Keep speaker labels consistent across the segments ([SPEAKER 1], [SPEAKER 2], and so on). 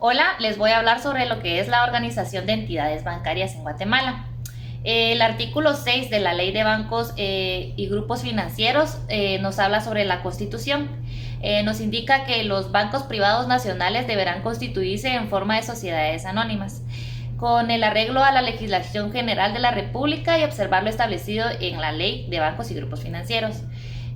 [SPEAKER 1] Hola, les voy a hablar sobre lo que es la organización de entidades bancarias en Guatemala. El artículo 6 de la Ley de Bancos y Grupos Financieros nos habla sobre la Constitución. Nos indica que los bancos privados nacionales deberán constituirse en forma de sociedades anónimas, con el arreglo a la legislación general de la República y observar lo establecido en la Ley de Bancos y Grupos Financieros.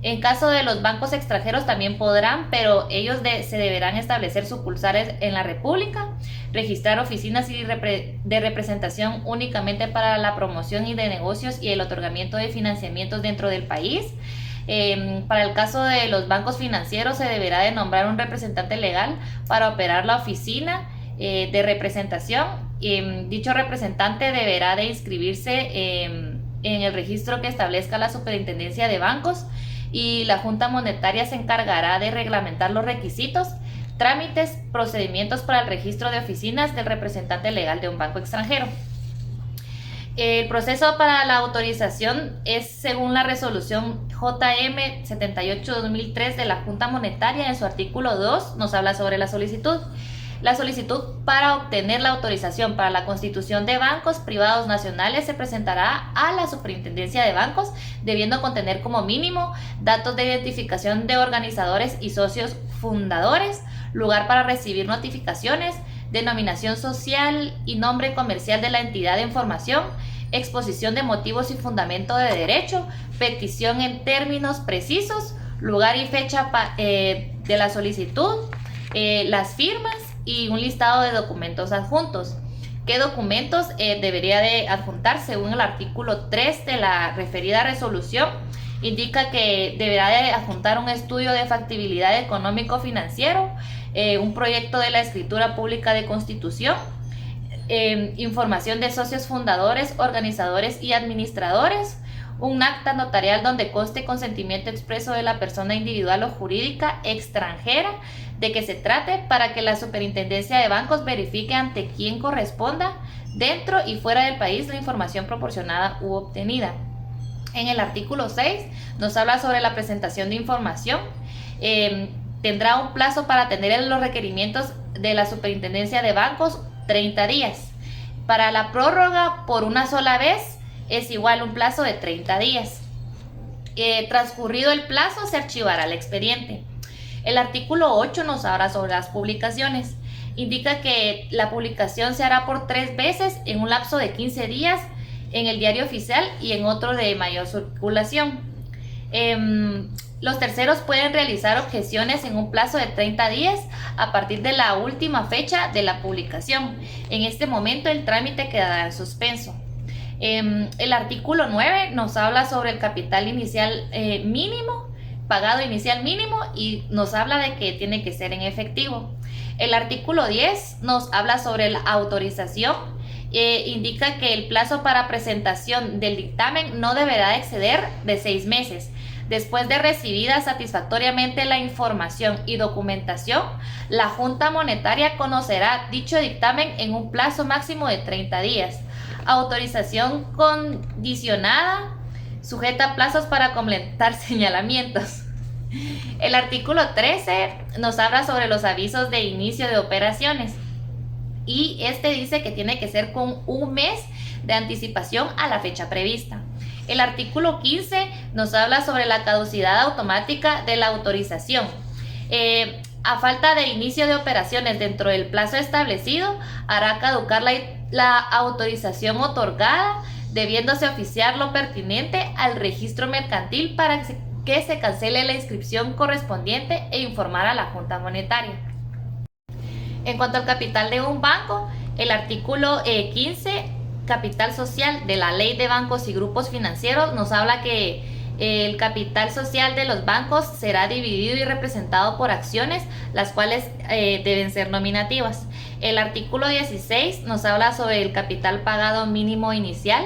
[SPEAKER 1] En caso de los bancos extranjeros también podrán, pero ellos se deberán establecer sucursales en la República, registrar oficinas de representación únicamente para la promoción y de negocios y el otorgamiento de financiamientos dentro del país. Para el caso de los bancos financieros se deberá de nombrar un representante legal para operar la oficina de representación. Dicho representante deberá de inscribirse en el registro que establezca la Superintendencia de Bancos, y la Junta Monetaria se encargará de reglamentar los requisitos, trámites, procedimientos para el registro de oficinas del representante legal de un banco extranjero. El proceso para la autorización es según la resolución JM 78-2003 de la Junta Monetaria. En su artículo 2 nos habla sobre la solicitud. La solicitud para obtener la autorización para la constitución de bancos privados nacionales se presentará a la Superintendencia de Bancos, debiendo contener como mínimo datos de identificación de organizadores y socios fundadores, lugar para recibir notificaciones, denominación social y nombre comercial de la entidad de información, exposición de motivos y fundamento de derecho, petición en términos precisos, lugar y fecha de la solicitud, las firmas y un listado de documentos adjuntos. ¿Qué documentos debería de adjuntar? Según el artículo 3 de la referida resolución, indica que deberá de adjuntar un estudio de factibilidad económico-financiero, un proyecto de la escritura pública de constitución, información de socios fundadores, organizadores y administradores, un acta notarial donde conste consentimiento expreso de la persona individual o jurídica extranjera de que se trate, para que la Superintendencia de Bancos verifique ante quién corresponda dentro y fuera del país la información proporcionada u obtenida. En el artículo 6 nos habla sobre la presentación de información. Tendrá un plazo para atender los requerimientos de la Superintendencia de Bancos, 30 días. Para la prórroga por una sola vez es igual un plazo de 30 días. Transcurrido el plazo se archivará el expediente. El artículo 8 nos habla sobre las publicaciones. Indica que la publicación se hará por 3 veces en un lapso de 15 días en el diario oficial y en otro de mayor circulación. Los terceros pueden realizar objeciones en un plazo de 30 días a partir de la última fecha de la publicación. En este momento el trámite quedará en suspenso. El artículo 9 nos habla sobre el capital inicial mínimo, pagado inicial mínimo, y nos habla de que tiene que ser en efectivo. El artículo 10 nos habla sobre la autorización. Indica que el plazo para presentación del dictamen no deberá exceder de 6 meses. Después de recibida satisfactoriamente la información y documentación, la Junta Monetaria conocerá dicho dictamen en un plazo máximo de 30 días. Autorización condicionada, sujeta a plazos para completar señalamientos. El artículo 13 nos habla sobre los avisos de inicio de operaciones, y este dice que tiene que ser con un mes de anticipación a la fecha prevista. El artículo 15 nos habla sobre la caducidad automática de la autorización. A falta de inicio de operaciones dentro del plazo establecido, hará caducar la autorización otorgada, debiéndose oficiar lo pertinente al registro mercantil para que se cancele la inscripción correspondiente e informar a la Junta Monetaria. En cuanto al capital de un banco, el artículo 15, capital social de la Ley de Bancos y Grupos Financieros, nos habla que el capital social de los bancos será dividido y representado por acciones, las cuales deben ser nominativas. El artículo 16 nos habla sobre el capital pagado mínimo inicial.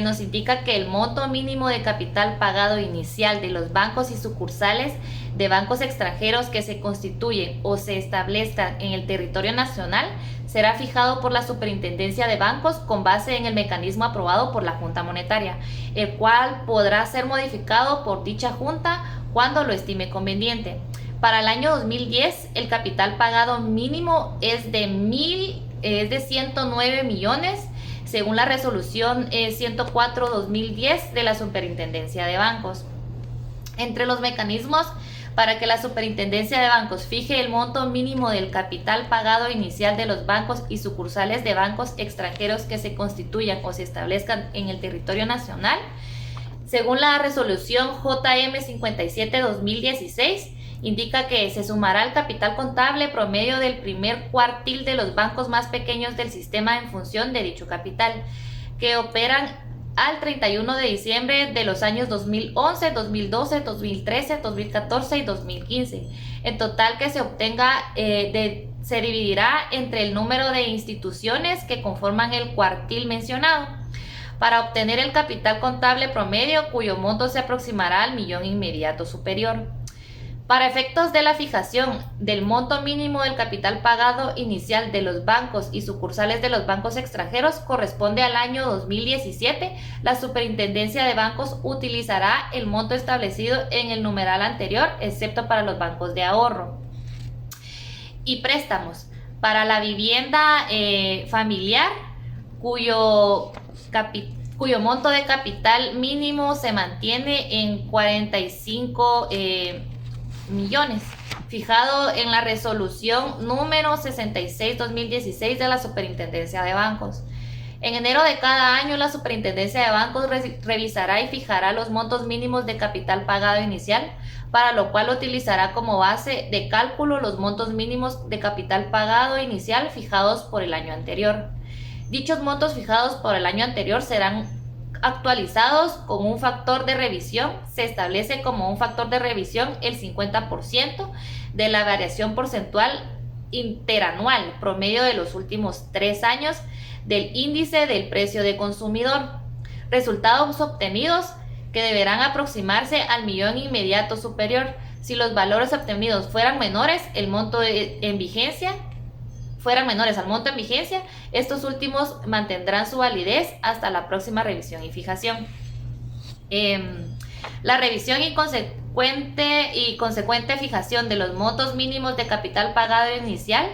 [SPEAKER 1] Nos indica que el monto mínimo de capital pagado inicial de los bancos y sucursales de bancos extranjeros que se constituyen o se establezcan en el territorio nacional será fijado por la Superintendencia de Bancos con base en el mecanismo aprobado por la Junta Monetaria, el cual podrá ser modificado por dicha Junta cuando lo estime conveniente. Para el año 2010, el capital pagado mínimo es de 109 millones, según la resolución 104/2010 de la Superintendencia de Bancos. Entre los mecanismos para que la Superintendencia de Bancos fije el monto mínimo del capital pagado inicial de los bancos y sucursales de bancos extranjeros que se constituyan o se establezcan en el territorio nacional, según la resolución JM 57/2016, indica que se sumará al capital contable promedio del primer cuartil de los bancos más pequeños del sistema en función de dicho capital, que operan al 31 de diciembre de los años 2011, 2012, 2013, 2014 y 2015. En total que se obtenga se dividirá entre el número de instituciones que conforman el cuartil mencionado, para obtener el capital contable promedio, cuyo monto se aproximará al millón inmediato superior. Para efectos de la fijación del monto mínimo del capital pagado inicial de los bancos y sucursales de los bancos extranjeros corresponde al año 2017, la Superintendencia de Bancos utilizará el monto establecido en el numeral anterior, excepto para los bancos de ahorro. Y préstamos para la vivienda familiar, cuyo monto de capital mínimo se mantiene en 45 millones, fijado en la resolución número 66/2016 de la Superintendencia de Bancos. En enero de cada año, la Superintendencia de Bancos revisará y fijará los montos mínimos de capital pagado inicial, para lo cual utilizará como base de cálculo los montos mínimos de capital pagado inicial fijados por el año anterior. Dichos montos fijados por el año anterior serán actualizados con un factor de revisión. Se establece como un factor de revisión el 50% de la variación porcentual interanual promedio de los últimos 3 años del índice del precio de consumidor. Resultados obtenidos que deberán aproximarse al millón inmediato superior. Si los valores obtenidos fueran menores al monto en vigencia, estos últimos mantendrán su validez hasta la próxima revisión y fijación. La revisión y consecuente fijación de los montos mínimos de capital pagado inicial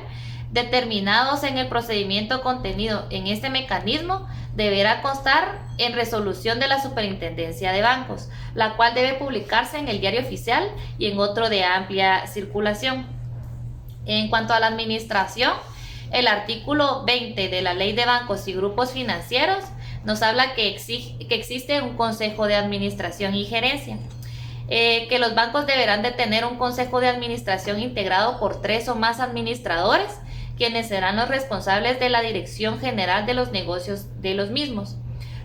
[SPEAKER 1] determinados en el procedimiento contenido en este mecanismo deberá constar en resolución de la Superintendencia de Bancos, la cual debe publicarse en el Diario Oficial y en otro de amplia circulación. En cuanto a la administración, el artículo 20 de la Ley de Bancos y Grupos Financieros nos habla que existe un Consejo de Administración y Gerencia, que los bancos deberán de tener un Consejo de Administración integrado por 3 o más administradores, quienes serán los responsables de la dirección general de los negocios de los mismos.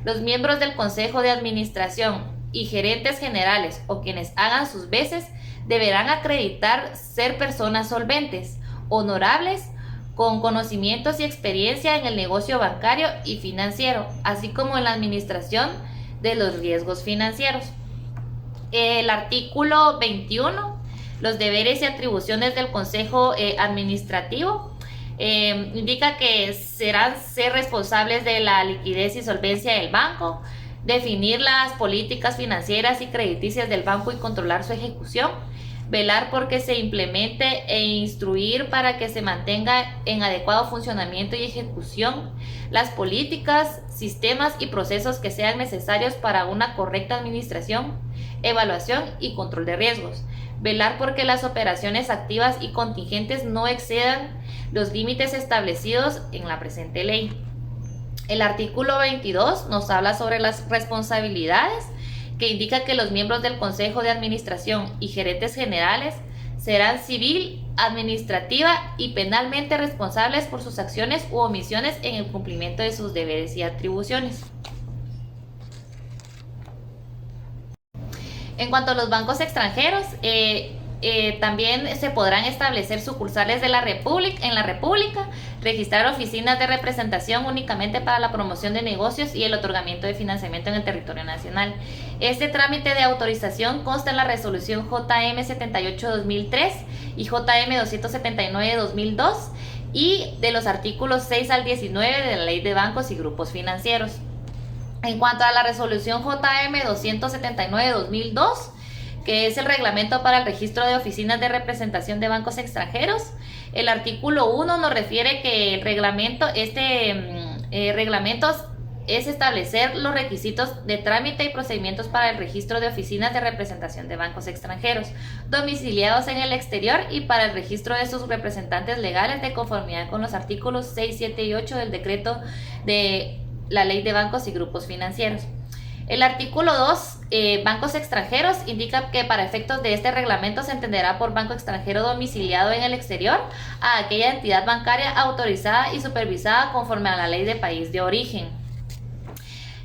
[SPEAKER 1] Los miembros del Consejo de Administración y gerentes generales o quienes hagan sus veces deberán acreditar ser personas solventes, honorables, con conocimientos y experiencia en el negocio bancario y financiero, así como en la administración de los riesgos financieros. El artículo 21, los deberes y atribuciones del Consejo Administrativo, indica que serán ser responsables de la liquidez y solvencia del banco, definir las políticas financieras y crediticias del banco y controlar su ejecución, velar por que se implemente e instruir para que se mantenga en adecuado funcionamiento y ejecución las políticas, sistemas y procesos que sean necesarios para una correcta administración, evaluación y control de riesgos, velar por que las operaciones activas y contingentes no excedan los límites establecidos en la presente ley. El artículo 22 nos habla sobre las responsabilidades, que indica que los miembros del Consejo de Administración y gerentes generales serán civil, administrativa y penalmente responsables por sus acciones u omisiones en el cumplimiento de sus deberes y atribuciones. En cuanto a los bancos extranjeros, también se podrán establecer sucursales en la República, registrar oficinas de representación únicamente para la promoción de negocios y el otorgamiento de financiamiento en el territorio nacional. Este trámite de autorización consta en la resolución JM 78/2003 y JM 279/2002 y de los artículos 6 al 19 de la Ley de Bancos y Grupos Financieros. En cuanto a la resolución JM 279/2002, que es el reglamento para el registro de oficinas de representación de bancos extranjeros. El artículo 1 nos refiere que el reglamento, reglamentos es establecer los requisitos de trámite y procedimientos para el registro de oficinas de representación de bancos extranjeros domiciliados en el exterior y para el registro de sus representantes legales de conformidad con los artículos 6, 7 y 8 del decreto de la Ley de Bancos y Grupos Financieros. El artículo 2, bancos extranjeros, indica que para efectos de este reglamento se entenderá por banco extranjero domiciliado en el exterior a aquella entidad bancaria autorizada y supervisada conforme a la ley de país de origen.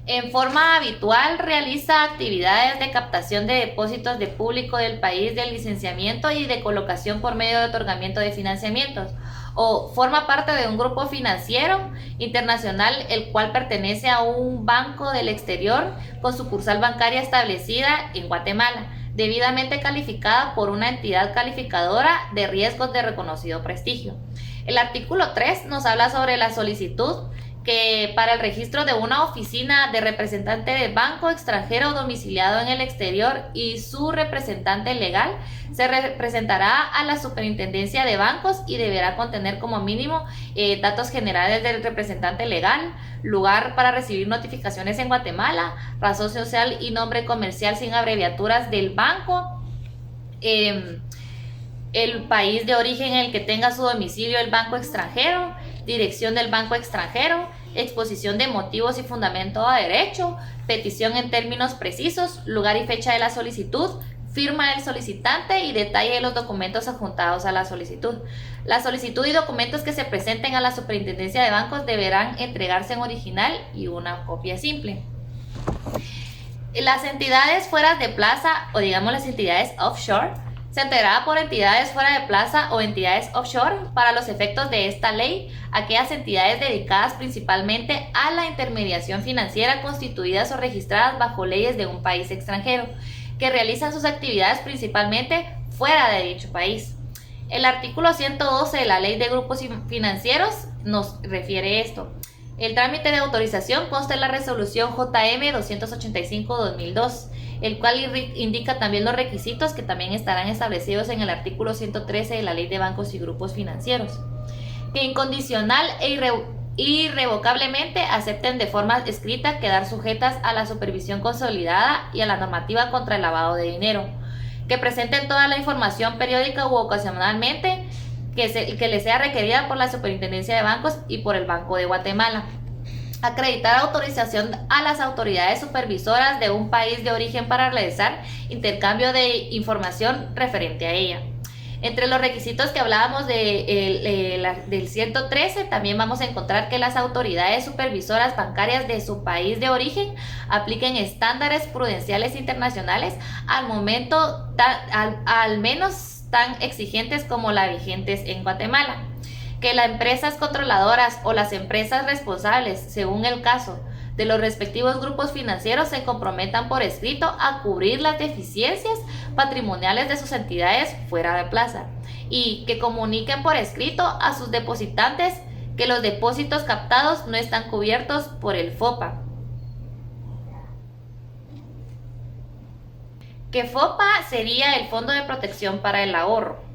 [SPEAKER 1] En forma habitual realiza actividades de captación de depósitos de público del país de licenciamiento y de colocación por medio de otorgamiento de financiamientos, o forma parte de un grupo financiero internacional el cual pertenece a un banco del exterior con sucursal bancaria establecida en Guatemala, debidamente calificada por una entidad calificadora de riesgos de reconocido prestigio. El artículo 3 nos habla sobre la solicitud que para el registro de una oficina de representante de banco extranjero domiciliado en el exterior y su representante legal se representará a la Superintendencia de Bancos y deberá contener como mínimo datos generales del representante legal, lugar para recibir notificaciones en Guatemala, razón social y nombre comercial sin abreviaturas del banco, el país de origen en el que tenga su domicilio el banco extranjero, dirección del banco extranjero, exposición de motivos y fundamento a derecho, petición en términos precisos, lugar y fecha de la solicitud, firma del solicitante y detalle de los documentos adjuntados a la solicitud. La solicitud y documentos que se presenten a la Superintendencia de Bancos deberán entregarse en original y una copia simple. Las entidades fuera de plaza, o digamos las entidades offshore, se entenderá por entidades fuera de plaza o entidades offshore para los efectos de esta ley, aquellas entidades dedicadas principalmente a la intermediación financiera constituidas o registradas bajo leyes de un país extranjero, que realizan sus actividades principalmente fuera de dicho país. El artículo 112 de la Ley de Grupos Financieros nos refiere esto. El trámite de autorización consta en la resolución JM 285-2002, el cual indica también los requisitos que también estarán establecidos en el artículo 113 de la Ley de Bancos y Grupos Financieros, que incondicional e irrevocablemente acepten de forma escrita quedar sujetas a la supervisión consolidada y a la normativa contra el lavado de dinero, que presenten toda la información periódica u ocasionalmente que les sea requerida por la Superintendencia de Bancos y por el Banco de Guatemala. Acreditar autorización a las autoridades supervisoras de un país de origen para realizar intercambio de información referente a ella. Entre los requisitos que hablábamos del 113, también vamos a encontrar que las autoridades supervisoras bancarias de su país de origen apliquen estándares prudenciales internacionales al menos tan exigentes como las vigentes en Guatemala. Que las empresas controladoras o las empresas responsables, según el caso, de los respectivos grupos financieros se comprometan por escrito a cubrir las deficiencias patrimoniales de sus entidades fuera de plaza y que comuniquen por escrito a sus depositantes que los depósitos captados no están cubiertos por el FOPA. Que FOPA sería el Fondo de Protección para el Ahorro.